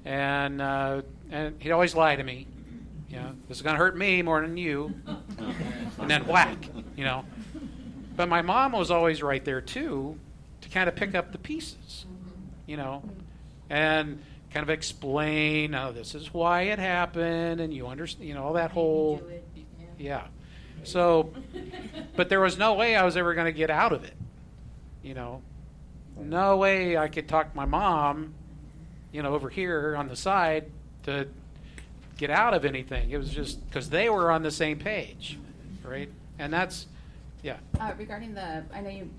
and he'd always lie to me. This is going to hurt me more than you. And then whack, But my mom was always right there, too, to kind of pick up the pieces, and kind of explain, oh, this is why it happened, and you understand, all that whole, yeah. So, but there was no way I was ever going to get out of it, No way I could talk my mom, over here on the side to get out of anything. It was just because they were on the same page, right? And that's, yeah. Regarding I know you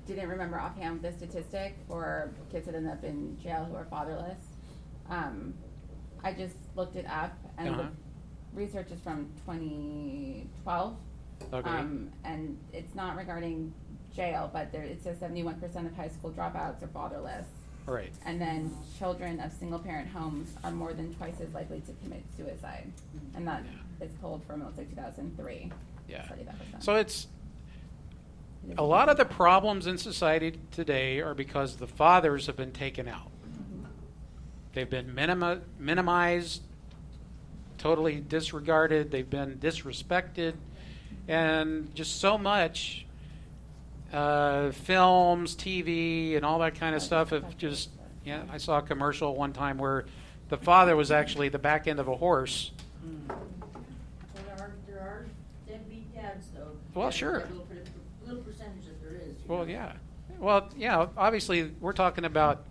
didn't remember offhand the statistic for kids that end up in jail who are fatherless. I just looked it up, and the research is from 2012. Okay. And it's not regarding jail, but it says 71% of high school dropouts are fatherless. Right. And then children of single-parent homes are more than twice as likely to commit suicide. And that is pulled from, it looks like 2003. Yeah. Study that was done. So it's a lot of the problems in society today are because the fathers have been taken out. They've been minimized, totally disregarded. They've been disrespected, and just so much films, TV, and all that kind of stuff have just. Yeah, I saw a commercial one time where the father was actually the back end of a horse. Well, there are deadbeat dads, though. Well, sure. Little percentage that there is. Well, yeah. Well, yeah, obviously, we're talking about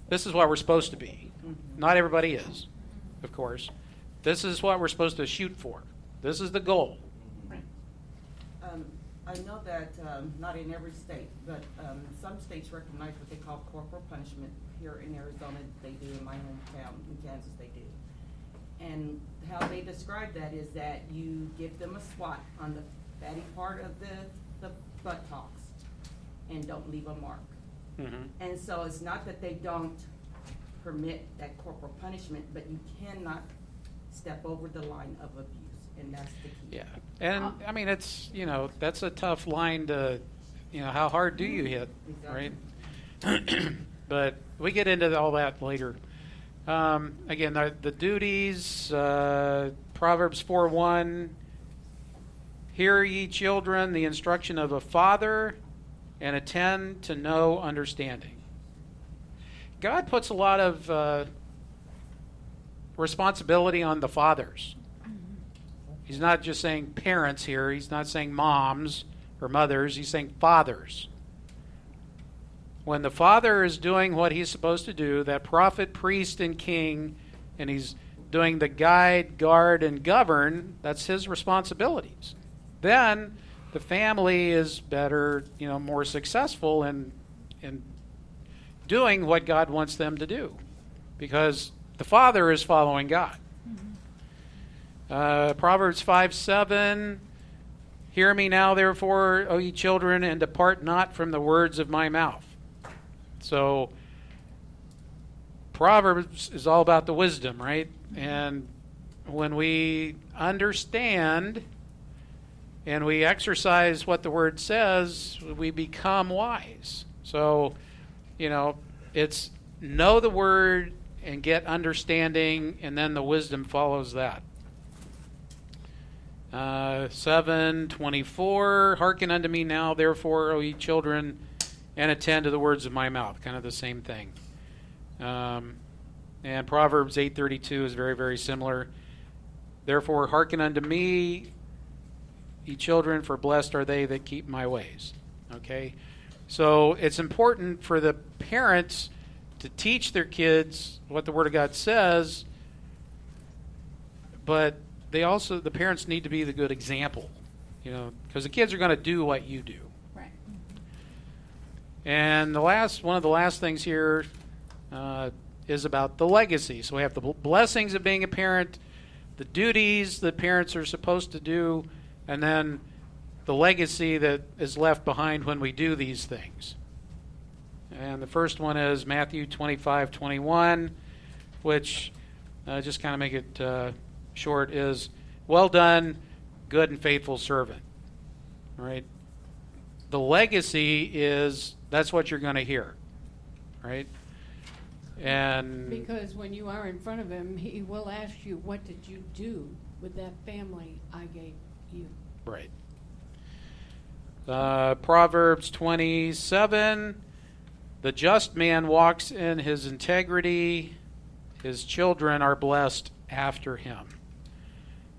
this is what we're supposed to be. Not everybody is, of course. This is what we're supposed to shoot for. This is the goal. I know that not in every state, but some states recognize what they call corporal punishment. Here in Arizona, they do. In my hometown, in Kansas, they do. And how they describe that is that you give them a swat on the fatty part of the buttocks and don't leave a mark. Mm-hmm. And so it's not that they don't permit that corporal punishment, but you cannot step over the line of abuse, and that's the key. Yeah, and I mean it's that's a tough line to how hard do you hit, Exactly. right? But we get into all that later. Again, the duties, Proverbs 4:1. Hear ye children the instruction of a father, and attend to know understanding. God puts a lot of responsibility on the fathers. He's not just saying parents here. He's not saying moms or mothers. He's saying fathers. When the father is doing what he's supposed to do, that prophet, priest, and king, and he's doing the guide, guard, and govern, that's his responsibilities. Then the family is better, more successful in doing what God wants them to do, because the father is following God. Proverbs 5:7, hear me now, therefore, O ye children, and depart not from the words of my mouth. So, Proverbs is all about the wisdom, right? And when we understand and we exercise what the word says, we become wise. So, it's know the word and get understanding, and then the wisdom follows that. 7:24, hearken unto me now, therefore, O ye children, and attend to the words of my mouth. Kind of the same thing. And Proverbs 8:32 is very, very similar. Therefore, hearken unto me, ye children, for blessed are they that keep my ways. Okay? So it's important for the parents to teach their kids what the Word of God says, but the parents need to be the good example, because the kids are going to do what you do. Right. And one of the last things here is about the legacy. So we have the blessings of being a parent, the duties that parents are supposed to do, and then the legacy that is left behind when we do these things. And the first one is Matthew 25:21, which, just kind of make it short, is, well done, good and faithful servant. All right? The legacy is, that's what you're going to hear. Right? And Because when you are in front of him, he will ask you, what did you do with that family I gave you? right. Proverbs 27, the just man walks in his integrity, his children are blessed after him.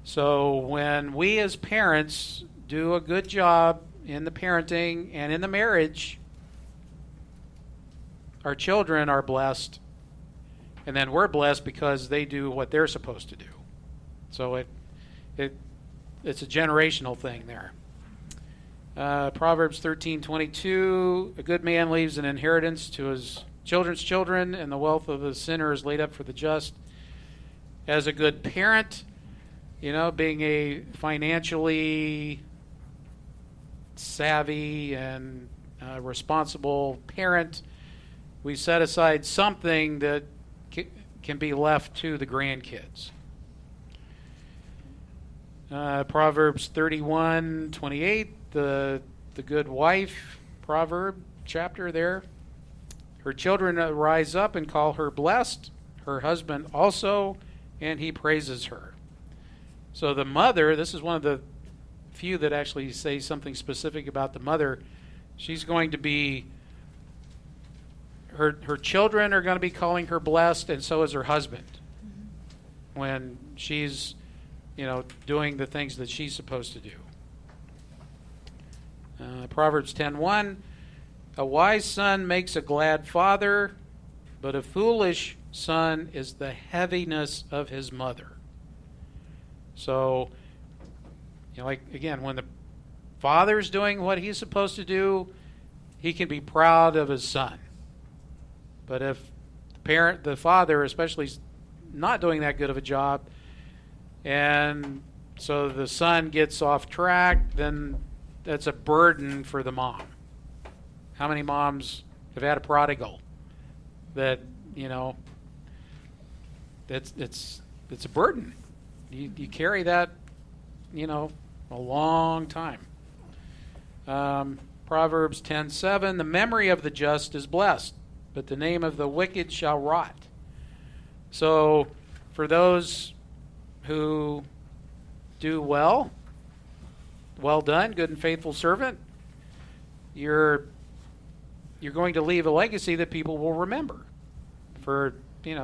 So when we as parents do a good job in the parenting and in the marriage, our children are blessed, and then we're blessed because they do what they're supposed to do. So it's a generational thing there. Proverbs 13:22, a good man leaves an inheritance to his children's children, and the wealth of the sinner is laid up for the just. As a good parent, being a financially savvy and responsible parent, we set aside something that can be left to the grandkids. Proverbs 31:28, the good wife proverb chapter there. Her children rise up and call her blessed, her husband also, and he praises her. So the mother, this is one of the few that actually say something specific about the mother. She's going to be, her children are going to be calling her blessed, and so is her husband. When she's, doing the things that she's supposed to do. Proverbs 10:1, a wise son makes a glad father, but a foolish son is the heaviness of his mother. So, again, when the father's doing what he's supposed to do, he can be proud of his son. But if the father especially, is not doing that good of a job, and so the son gets off track, then that's a burden for the mom. How many moms have had a prodigal that, it's a burden. You carry that, a long time. Proverbs 10:7, the memory of the just is blessed, but the name of the wicked shall rot. So for those who do well done, good and faithful servant, you're going to leave a legacy that people will remember for,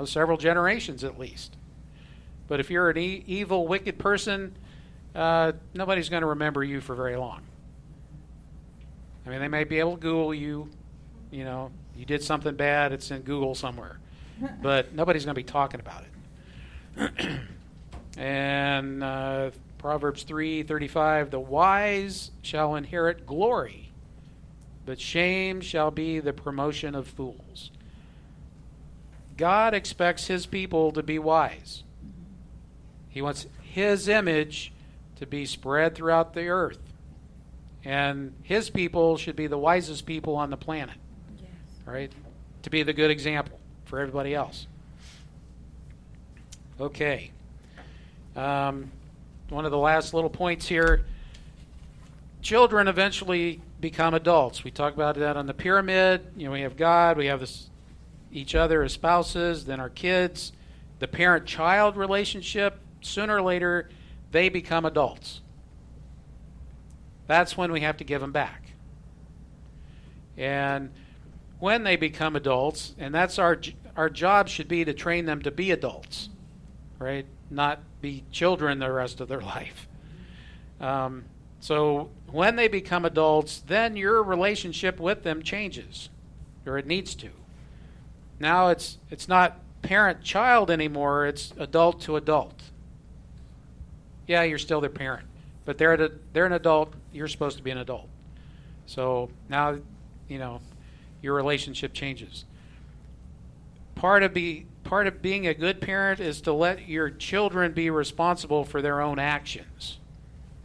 several generations at least. But if you're an evil, wicked person, nobody's going to remember you for very long. I mean, they may be able to Google you, you did something bad, it's in Google somewhere. But nobody's going to be talking about it. And Proverbs 3:35, the wise shall inherit glory, but shame shall be the promotion of fools. God expects his people to be wise. He wants his image to be spread throughout the earth. And his people should be the wisest people on the planet. Yes. Right? To be the good example for everybody else. Okay. One of the last little points here. Children eventually become adults. We talk about that on the pyramid. We have God, we have each other as spouses, then our kids. The parent-child relationship, sooner or later, they become adults. That's when we have to give them back. And when they become adults, and that's our job should be to train them to be adults, right? Not be children the rest of their life. So when they become adults, then your relationship with them changes, or it needs to. Now it's not parent-child anymore, it's adult to adult. Yeah, you're still their parent, but they're an adult, you're supposed to be an adult. So now, your relationship changes. Part of being a good parent is to let your children be responsible for their own actions.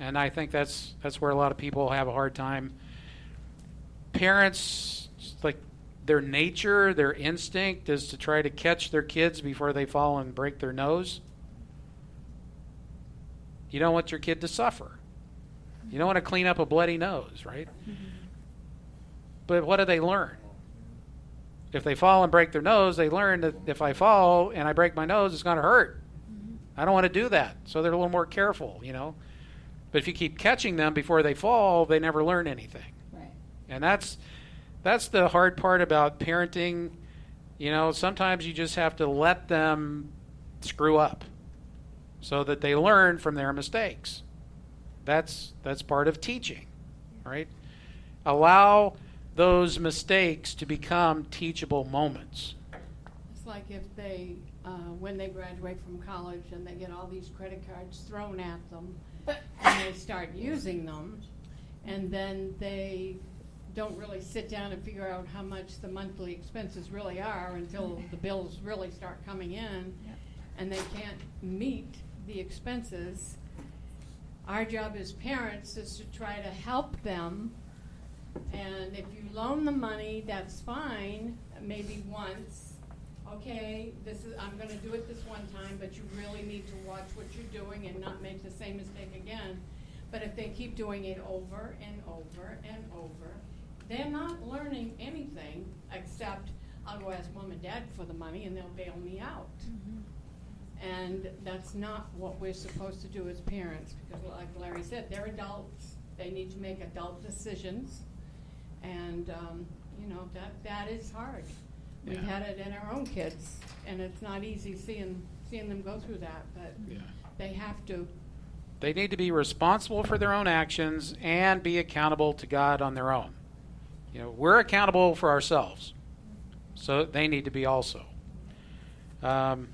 And I think that's where a lot of people have a hard time. Parents, like their nature, their instinct is to try to catch their kids before they fall and break their nose. You don't want your kid to suffer. You don't want to clean up a bloody nose, right? Mm-hmm. But what do they learn? if they fall and break their nose, they learn that if I fall and I break my nose, it's going to hurt. I don't want to do that. So they're a little more careful, you know. But if you keep catching them before they fall, they never learn anything. Right. And that's the hard part about parenting. You know, sometimes you just have to let them screw up so that they learn from their mistakes. That's part of teaching, right? Allow those mistakes to become teachable moments. It's like if they, when they graduate from college and they get all these credit cards thrown at them, and they start using them, and then they don't really sit down and figure out how much the monthly expenses really are until the bills really start coming in, and they can't meet the expenses. Our job as parents is to try to help them, and if you loan the money, that's fine, maybe once. Okay, I'm going to do it this one time, but you really need to watch what you're doing and not make the same mistake again. But if they keep doing it over and over and over, they're not learning anything except I'll go ask mom and dad for the money and they'll bail me out. And that's not what we're supposed to do as parents, because like Larry said, they're adults. They need to make adult decisions. And, that is hard. We've Yeah. had it in our own kids, and it's not easy seeing them go through that, but they have to. They need to be responsible for their own actions and be accountable to God on their own. You know, we're accountable for ourselves, so they need to be also. And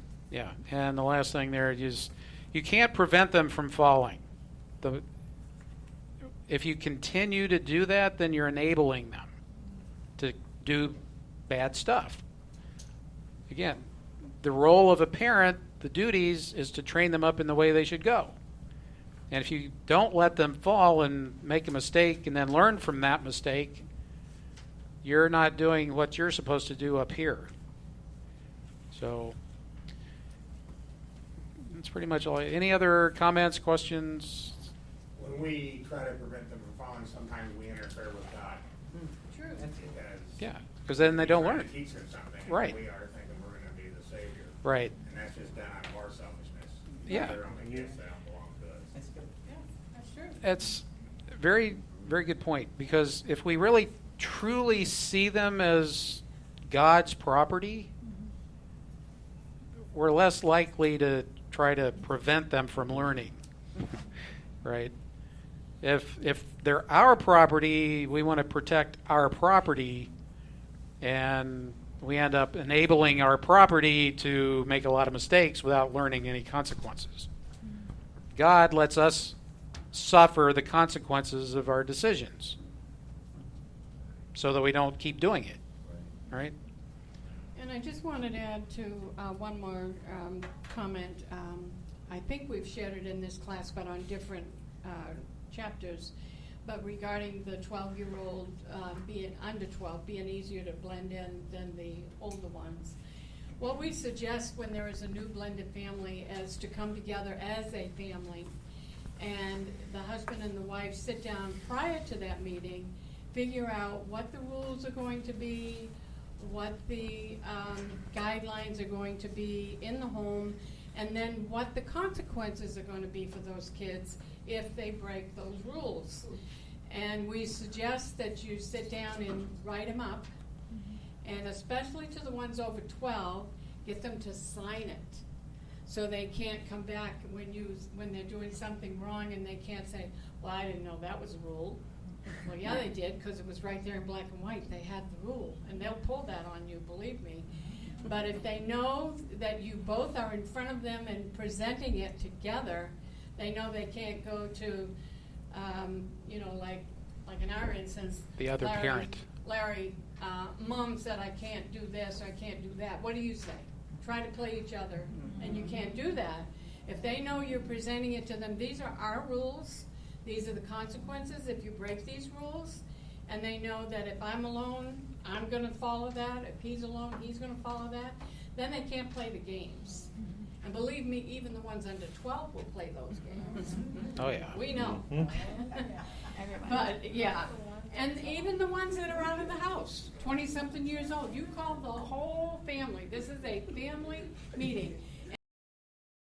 the last thing there is you can't prevent them from falling. If you continue to do that, then you're enabling them to do bad stuff. Again, the role of a parent, the duties, is to train them up in the way they should go. And if you don't let them fall and make a mistake and then learn from that mistake, you're not doing what you're supposed to do up here. So that's pretty much all. Any other comments, questions? When we try to prevent them from falling, sometimes we interfere with God. True. Yeah, because then they don't We're trying learn. to teach them something. Right. And we are thinking we're going to be the Savior. Right. And that's just done out of our selfishness. Yeah. They're only gifts that don't belong to us. That's good. Yeah, that's true. That's a very, very good point, because if we really truly see them as God's property, we're less likely to try to prevent them from learning, right? If they're our property, we want to protect our property, and we end up enabling our property to make a lot of mistakes without learning any consequences. God lets us suffer the consequences of our decisions so that we don't keep doing it, right? And I just wanted to add to one more comment. I think we've shared it in this class, but on different chapters. But regarding the 12-year-old being under 12, being easier to blend in than the older ones. What we suggest when there is a new blended family is to come together as a family, and the husband and the wife sit down prior to that meeting, figure out what the rules are going to be, what the guidelines are going to be in the home, and then what the consequences are going to be for those kids if they break those rules. And we suggest that you sit down and write them up, and especially to the ones over 12, get them to sign it, so they can't come back when they're doing something wrong and they can't say, well, I didn't know that was a rule. Well, yeah, they did, because it was right there in black and white. They had the rule, and they'll pull that on you, believe me. But if they know that you both are in front of them and presenting it together, they know they can't go to, like in our instance, The other parent. Larry, Mom said I can't do this, or I can't do that. What do you say? Try to play each other, and you can't do that. If they know you're presenting it to them, these are our rules. These are the consequences if you break these rules. And they know that if I'm alone, I'm going to follow that. If he's alone, he's going to follow that. then they can't play the games. And believe me, even the ones under 12 will play those games. Oh, yeah. We know. Everyone. But, yeah, and even the ones that are out of the house, 20-something years old, you call the whole family. This is a family meeting.